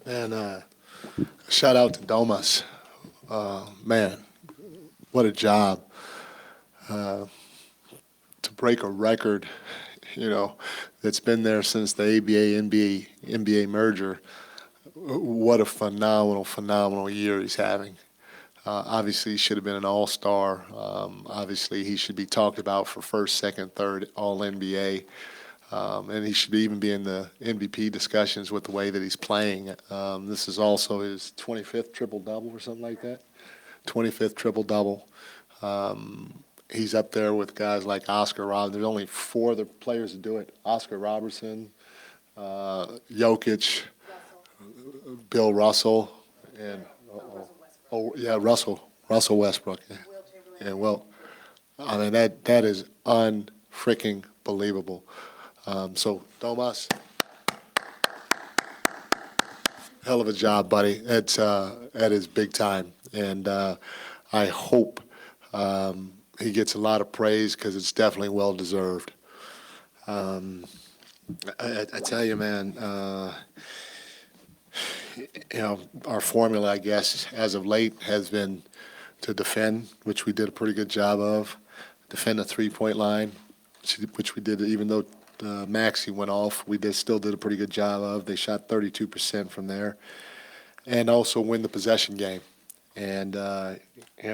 And shout out to Domas. Man, what a job to break a record, you know, that's been there since the ABA NBA merger. What a phenomenal year he's having. Obviously, he should have been an all-star. Obviously, he should be talked about for first, second, third All-NBA. And he should even be in the MVP discussions with the way that he's playing. This is also his 25th triple-double or something like that. 25th triple-double. He's up there with guys like Oscar Robertson. There's only four other players that do it. Oscar Robertson, Jokic, Bill Russell, and Russell Westbrook. Yeah, yeah, well, I mean that is unfreaking believable. So Domas, hell of a job, buddy. That is big time, and I hope he gets a lot of praise because it's definitely well deserved. I tell you, man, our formula, I guess, as of late, has been to defend, which we did a pretty good job of. Defend the three-point line, which we did, even though Maxey went off, still did a pretty good job of. They shot 32% from there, and also win the possession game. And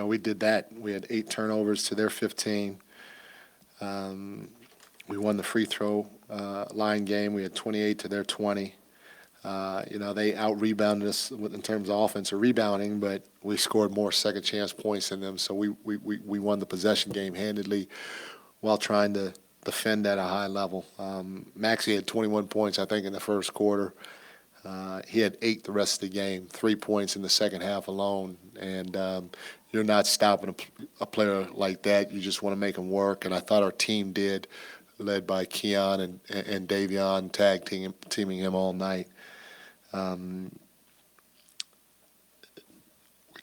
we did that. We had 8 turnovers to their 15. We won the free throw line game. We had 28 to their 20. They out-rebounded us in terms of offensive rebounding, but we scored more second-chance points than them, so we won the possession game handedly while trying to defend at a high level. Maxey had 21 points, I think, in the first quarter. He had 8 the rest of the game, 3 points in the second half alone, and you're not stopping a player like that. You just want to make him work, and I thought our team did, led by Keon and Davion, teaming him all night. We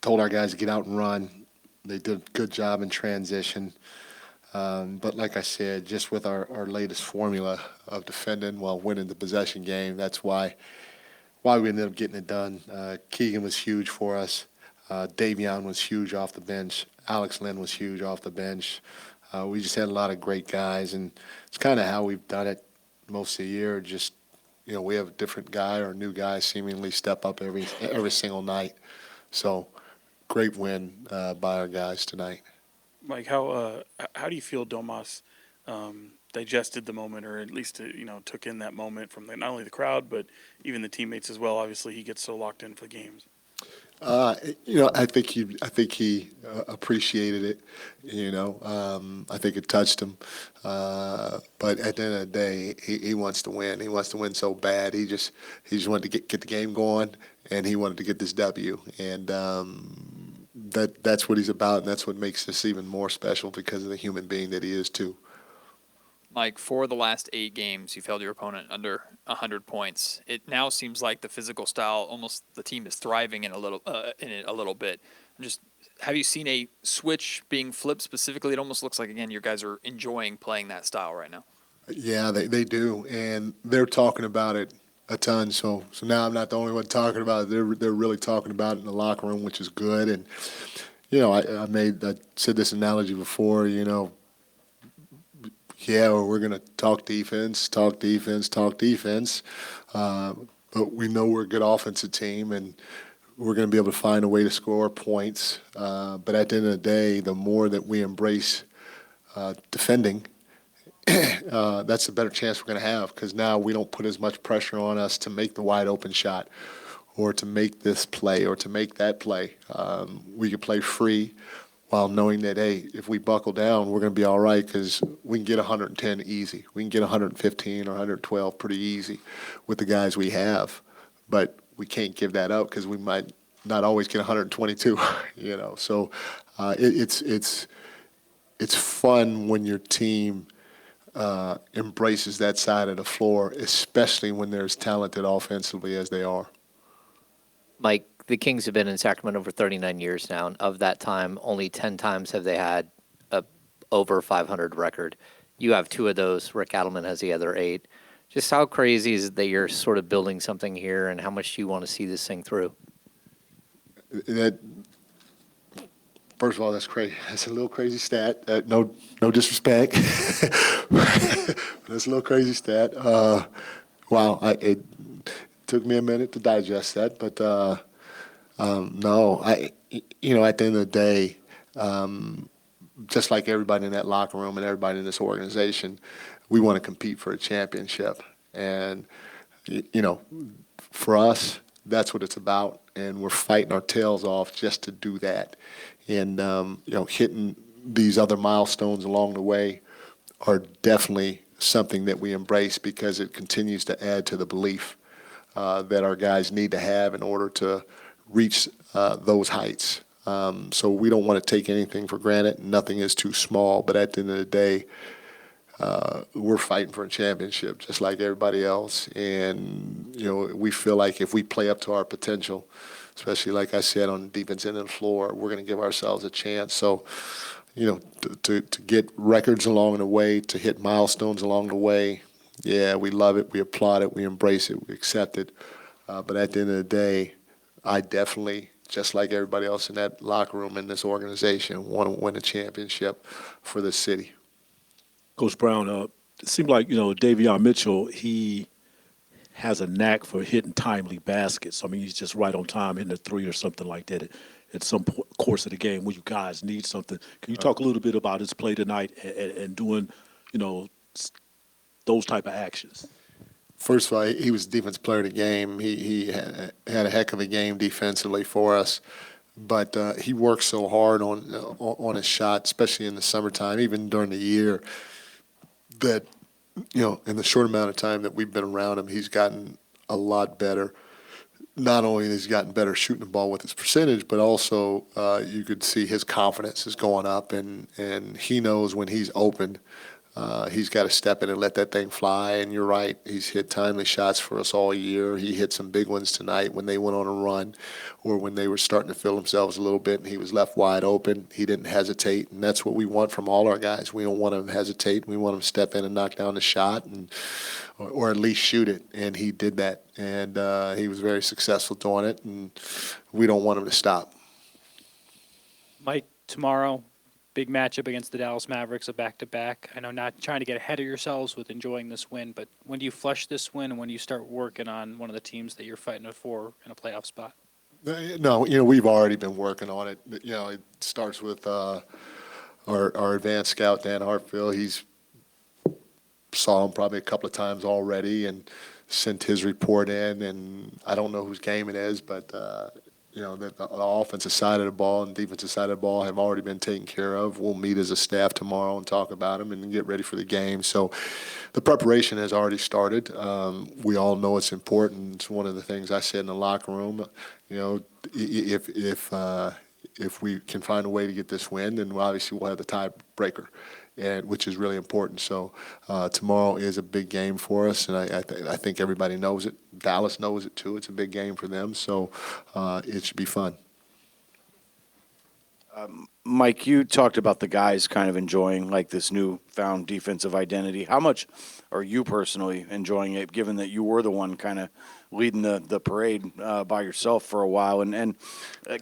told our guys to get out and run. They did a good job in transition. But like I said, just with our latest formula of defending while winning the possession game, that's why we ended up getting it done. Keegan was huge for us. Davion was huge off the bench. Alex Lynn was huge off the bench. We just had a lot of great guys, and it's kind of how we've done it most of the year. Just we have a different guy or a new guy seemingly step up every single night. So great win by our guys tonight. Mike, how do you feel Domas digested the moment, or at least took in that moment from not only the crowd but even the teammates as well? Obviously, he gets so locked in for the games. I think he appreciated it. I think it touched him. But at the end of the day, he wants to win. He wants to win so bad. He just wanted to get the game going, and he wanted to get this W. And that's what he's about, and that's what makes this even more special because of the human being that he is too. Mike, for the last 8 games, you've held your opponent under 100 points. It now seems like the physical style, almost the team is thriving in it a little bit. Have you seen a switch being flipped specifically? It almost looks like, again, your guys are enjoying playing that style right now. Yeah, they do, and they're talking about it a ton. So now I'm not the only one talking about it. They're really talking about it in the locker room, which is good. And I said this analogy before. Yeah, we're going to talk defense, but we know we're a good offensive team, and we're going to be able to find a way to score points. But at the end of the day, the more that we embrace defending, that's the better chance we're going to have, because now we don't put as much pressure on us to make the wide open shot or to make this play or to make that play. We can play free while knowing that, hey, if we buckle down, we're going to be all right, because we can get 110 easy. We can get 115 or 112 pretty easy with the guys we have. But we can't give that up because we might not always get 122, So it's fun when your team embraces that side of the floor, especially when they're as talented offensively as they are. Mike, the Kings have been in Sacramento for 39 years now, and of that time, only 10 times have they had a over 500 record. You have 2 of those. Rick Adelman has the other 8. Just how crazy is it that you're sort of building something here, and how much do you want to see this thing through? That First of all, that's crazy. That's a little crazy stat. No disrespect. That's a little crazy stat. Wow, it took me a minute to digest that, but no, at the end of the day, just like everybody in that locker room and everybody in this organization, we want to compete for a championship, and for us, that's what it's about, and we're fighting our tails off just to do that. And hitting these other milestones along the way are definitely something that we embrace because it continues to add to the belief that our guys need to have in order to reach those heights. So we don't want to take anything for granted. Nothing is too small, but at the end of the day, we're fighting for a championship just like everybody else. And, we feel like if we play up to our potential, especially like I said on the defense end of the floor, we're going to give ourselves a chance. So, to get records along the way, to hit milestones along the way, yeah, we love it, we applaud it, we embrace it, we accept it. But at the end of the day, I definitely, just like everybody else in that locker room in this organization, want to win a championship for the city. Coach Brown, it seemed like, Davion Mitchell, he has a knack for hitting timely baskets. I mean, he's just right on time, hitting a three or something like that at some course of the game when you guys need something. Can you talk a little bit about his play tonight and doing, those type of actions? First of all, he was defensive player of the game. He had a heck of a game defensively for us. But he works so hard on his shot, especially in the summertime, even during the year, that in the short amount of time that we've been around him, he's gotten a lot better. Not only has he gotten better shooting the ball with his percentage, but also you could see his confidence is going up, and he knows when he's open, he's got to step in and let that thing fly. And you're right, he's hit timely shots for us all year. He hit some big ones tonight when they went on a run or when they were starting to feel themselves a little bit and he was left wide open. He didn't hesitate, and that's what we want from all our guys. We don't want him to hesitate. We want him to step in and knock down the shot or at least shoot it, and he did that. And he was very successful doing it, and we don't want him to stop. Mike, tomorrow, big matchup against the Dallas Mavericks, a back-to-back. I know not trying to get ahead of yourselves with enjoying this win, but when do you flush this win and when do you start working on one of the teams that you're fighting for in a playoff spot? No, we've already been working on it. It starts with our advanced scout, Dan Hartfield. He's saw him probably a couple of times already and sent his report in, and I don't know whose game it is, but the offensive side of the ball and defensive side of the ball have already been taken care of. We'll meet as a staff tomorrow and talk about them and get ready for the game. So the preparation has already started. We all know it's important. It's one of the things I said in the locker room. If we can find a way to get this win, then obviously we'll have the tiebreaker, which is really important. So tomorrow is a big game for us, and I think everybody knows it. Dallas knows it too. It's a big game for them, so it should be fun. Mike, you talked about the guys kind of enjoying like this newfound defensive identity. How much are you personally enjoying it, given that you were the one kind of leading the parade by yourself for a while? And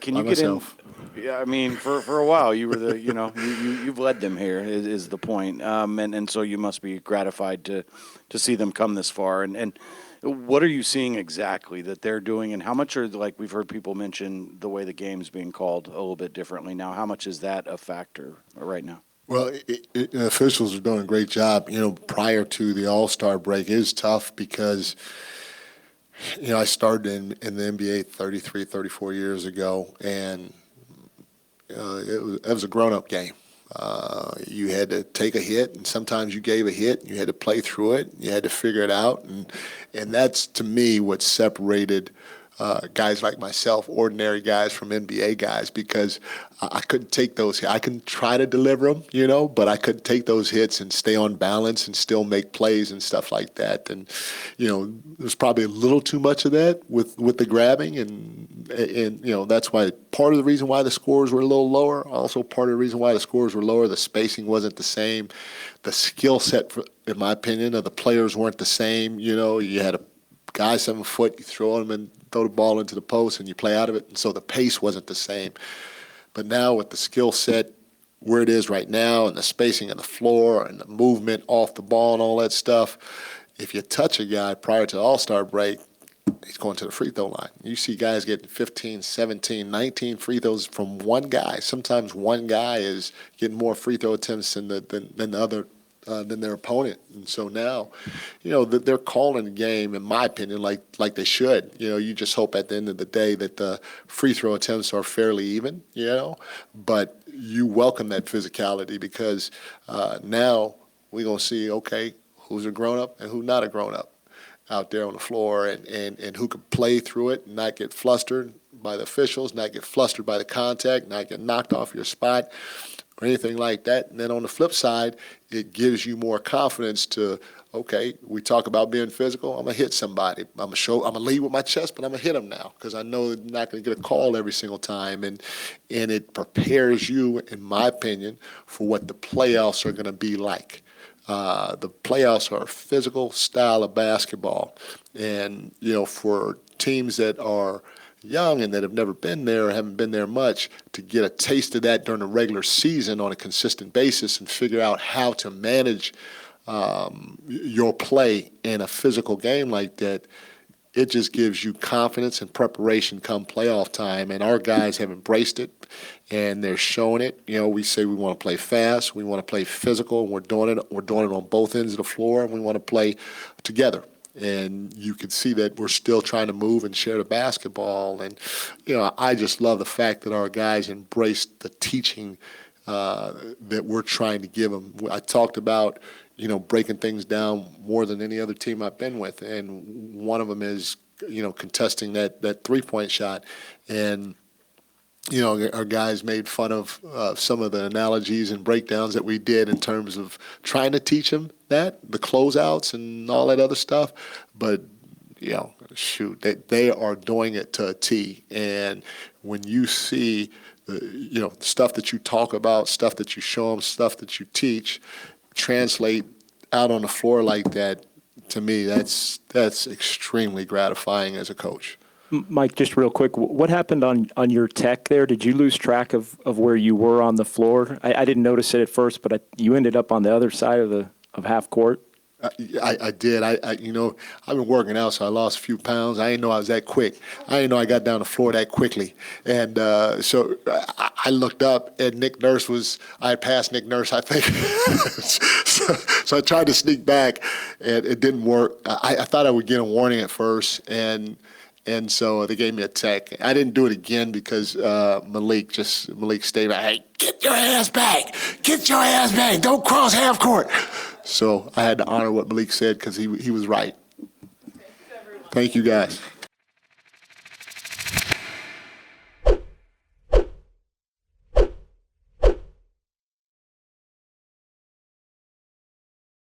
can you get myself. in? Yeah, I mean, for a while you were the you've led them here is the point, and so you must be gratified to see them come this far. And what are you seeing exactly that they're doing, and how much are, like we've heard people mention the way the game's being called a little bit differently now? How much is that a factor right now? Well, officials are doing a great job. Prior to the All-Star break, it is tough because I started in the NBA 33, 34 years ago, and it was a grown-up game. You had to take a hit, and sometimes you gave a hit, and you had to play through it, and you had to figure it out, and that's, to me, what separated guys like myself, ordinary guys from NBA guys, because I couldn't take those. I can try to deliver them, but I couldn't take those hits and stay on balance and still make plays and stuff like that. And, there's probably a little too much of that with the grabbing, and that's why part of the reason why the scores were a little lower. Also, part of the reason why the scores were lower, the spacing wasn't the same. The skill set, in my opinion, of the players weren't the same. You had a guy 7 foot, you throw him and throw the ball into the post, and you play out of it. And so the pace wasn't the same. But now with the skill set where it is right now, and the spacing of the floor, and the movement off the ball, and all that stuff, if you touch a guy prior to the All-Star break, he's going to the free throw line. You see guys getting 15, 17, 19 free throws from one guy. Sometimes one guy is getting more free throw attempts than the other. Than their opponent. And so now, they're calling the game, in my opinion, like they should. You just hope at the end of the day that the free throw attempts are fairly even, but you welcome that physicality, because now we're going to see, okay, who's a grown-up and who's not a grown-up out there on the floor, and who can play through it and not get flustered by the officials, not get flustered by the contact, not get knocked off your spot, or anything like that. And then on the flip side, it gives you more confidence to, okay, we talk about being physical. I'm going to hit somebody. I'm going to lead with my chest, but I'm going to hit them now, because I know they're not going to get a call every single time. And it prepares you, in my opinion, for what the playoffs are going to be like. The playoffs are a physical style of basketball. And, for teams that are young and that have never been there or haven't been there much, to get a taste of that during the regular season on a consistent basis and figure out how to manage your play in a physical game like that, it just gives you confidence and preparation come playoff time. And our guys have embraced it, and they're showing it. We say we want to play fast, we want to play physical, and we're doing it. We're doing it on both ends of the floor, and we want to play together. And you can see that we're still trying to move and share the basketball. And, I just love the fact that our guys embraced the teaching that we're trying to give them. I talked about, breaking things down more than any other team I've been with. And one of them is, contesting that three-point shot. And, our guys made fun of some of the analogies and breakdowns that we did in terms of trying to teach them that, the closeouts and all that other stuff. But, shoot, they are doing it to a T. And when you see, stuff that you talk about, stuff that you show them, stuff that you teach, translate out on the floor like that, to me, that's extremely gratifying as a coach. Mike, just real quick, what happened on your tech there? Did you lose track of where you were on the floor? I didn't notice it at first, but you ended up on the other side of half court. I did. I've been working out, so I lost a few pounds. I didn't know I was that quick. I didn't know I got down the floor that quickly. And so I looked up, and I had passed Nick Nurse, I think. so I tried to sneak back, and it didn't work. I thought I would get a warning at first, and so they gave me a tech. I didn't do it again because Malik stayed back. Hey, get your ass back! Get your ass back! Don't cross half court. So I had to honor what Malik said, because he was right. Thank you, guys.